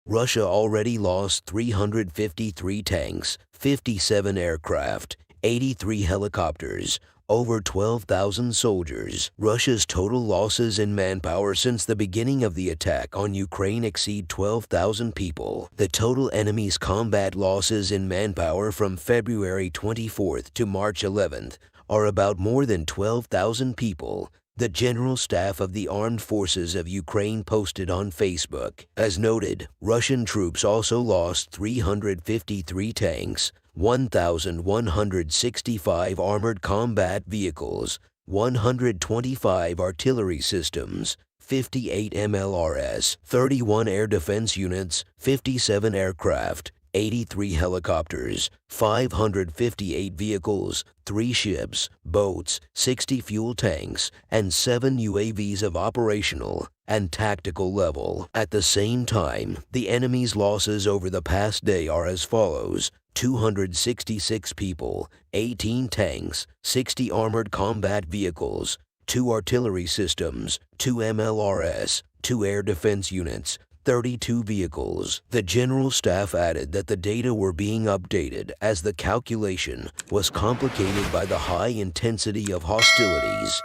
Russia already lost 353 tanks, 57 aircraft, 83 helicopters, over 12,000 soldiers. Russia's total losses in manpower since the beginning of the attack on Ukraine exceed 12,000 people. The total enemy's combat losses in manpower from February 24th to March 11th are about more than 12,000 people, the General Staff of the Armed Forces of Ukraine posted on Facebook. As noted, Russian troops also lost 353 tanks, 1,165 armored combat vehicles, 125 artillery systems, 58 MLRS, 31 air defense units, 57 aircraft, 83 helicopters, 558 vehicles, 3 ships, boats, 60 fuel tanks, and 7 UAVs of operational and tactical level. At the same time, the enemy's losses over the past day are as follows: 266 people, 18 tanks, 60 armored combat vehicles, 2 artillery systems, 2 MLRS, 2 air defense units, 32 vehicles. The General Staff added that the data were being updated as the calculation was complicated by the high intensity of hostilities